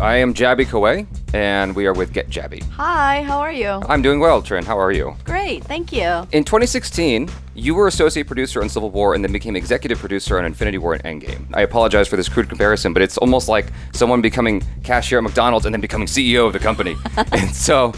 I am Jabby Kawai, and we are with Get Jabby. Hi, how are you? I'm doing well, Trin. How are you? Great, thank you. In 2016, you were associate producer on Civil War and then became executive producer on Infinity War and Endgame. I apologize for this crude comparison, but it's almost like someone becoming cashier at McDonald's and then becoming CEO of the company. And so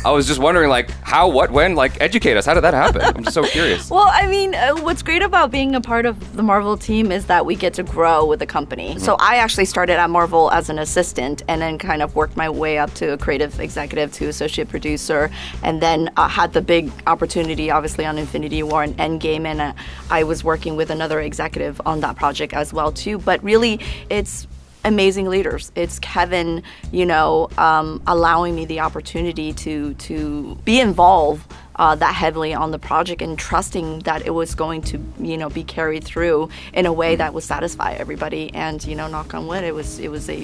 I was just wondering, like, how, what, when, like, educate us. How did that happen? I'm just so curious. Well, I mean, what's great about being a part of the Marvel team is that we get to grow with the company. Mm-hmm. So I actually started at Marvel as an assistant and then kind of worked my way up to a creative executive to associate producer, and then had the big opportunity, obviously, on Infinity War and Endgame, and I was working with another executive on that project as well, too. But really, it's amazing leaders. It's Kevin, allowing me the opportunity to be involved that heavily on the project and trusting that it was going to, be carried through in a way that would satisfy everybody. And, knock on wood, it was a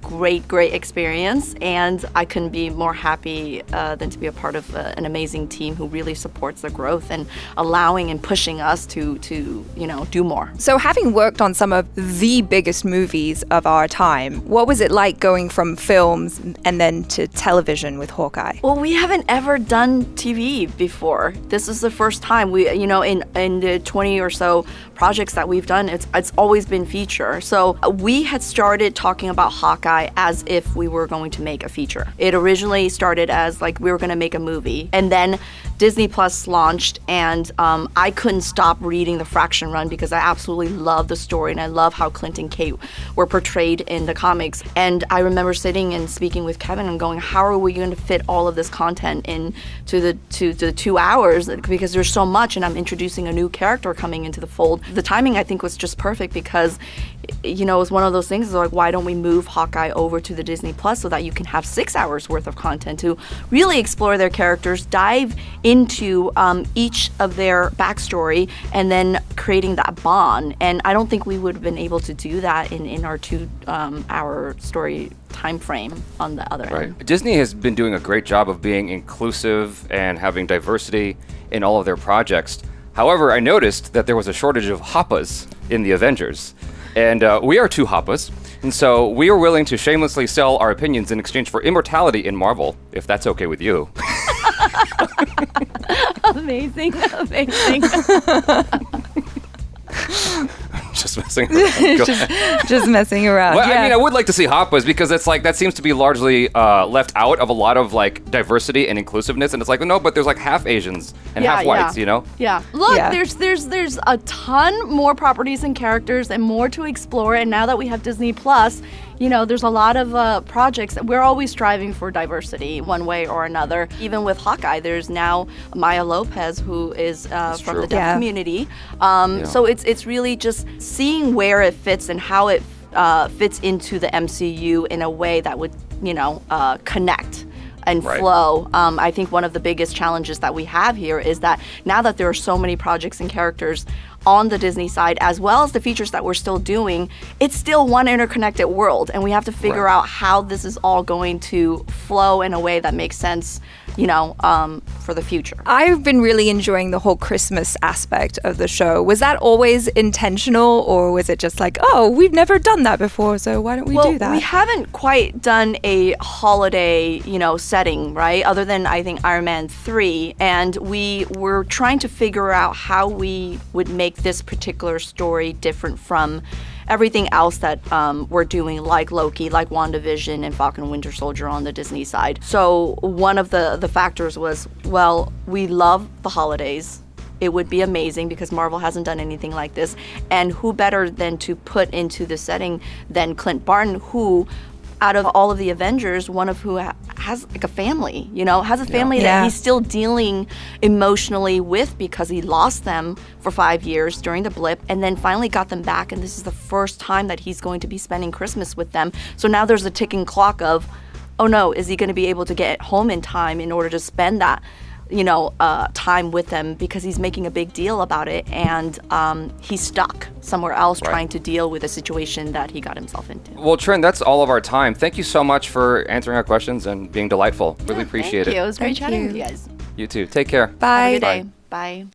great experience, and I couldn't be more happy than to be a part of an amazing team who really supports the growth and allowing and pushing us to do more. So having worked on some of the biggest movies of our time, what was it like going from films and then to television with Hawkeye? Well, we haven't ever done TV before. This is the first time. We, in the 20 or so projects that we've done, it's always been feature. So we had started talking about Hawkeye as if we were going to make a feature. It originally started as like we were going to make a movie, and then Disney Plus launched, and I couldn't stop reading the Fraction Run because I absolutely love the story and I love how Clint and Kate were portrayed in the comics. And I remember sitting and speaking with Kevin and going, how are we going to fit all of this content into the 2 hours, because there's so much, and I'm introducing a new character coming into the fold. The timing, I think, was just perfect because it was one of those things, like, why don't we move Hawkeye over to the Disney Plus so that you can have 6 hours worth of content to really explore their characters, dive into each of their backstory, and then creating that bond. And I don't think we would have been able to do that in our 2 hour story time frame on the other end. Disney has been doing a great job of being inclusive and having diversity in all of their projects. However, I noticed that there was a shortage of Hoppas in the Avengers. And we are 2 Hoppas, and so we are willing to shamelessly sell our opinions in exchange for immortality in Marvel, if that's okay with you. Amazing. Just messing around. just messing around. Well, yeah. I mean, I would like to see Hoppas because it's like that seems to be largely left out of a lot of like diversity and inclusiveness, and it's like, no, but there's like half Asians and half whites, Yeah. Look, there's a ton more properties and characters and more to explore, and now that we have Disney Plus, there's a lot of projects that we're always striving for diversity one way or another. Even with Hawkeye, there's now Maya Lopez, who is from the deaf community. So it's really just seeing where it fits and how it fits into the MCU in a way that would, connect and flow. I think one of the biggest challenges that we have here is that now that there are so many projects and characters on the Disney side, as well as the features that we're still doing, it's still one interconnected world, and we have to figure out how this is all going to flow in a way that makes sense, for the future. I've been really enjoying the whole Christmas aspect of the show. Was that always intentional, or was it just like, oh, we've never done that before, so why don't we do that? We haven't quite done a holiday, setting, right? Other than, I think, Iron Man 3, and we were trying to figure out how we would make this particular story different from everything else that we're doing, like Loki, like WandaVision, and Falcon and Winter Soldier on the Disney side. So one of the factors was, well, we love the holidays. It would be amazing because Marvel hasn't done anything like this. And who better than to put into the setting than Clint Barton, who, out of all of the Avengers, one of who has like a family, has a family that he's still dealing emotionally with because he lost them for 5 years during the blip and then finally got them back. And this is the first time that he's going to be spending Christmas with them. So now there's a ticking clock of, oh no, is he going to be able to get home in time in order to spend that time with them, because he's making a big deal about it, and he's stuck somewhere else trying to deal with a situation that he got himself into. Well, Trin, that's all of our time. Thank you so much for answering our questions and being delightful. Really appreciate it. Thank you. It was great chatting with you guys. You too. Take care. Bye. Have a good day. Bye.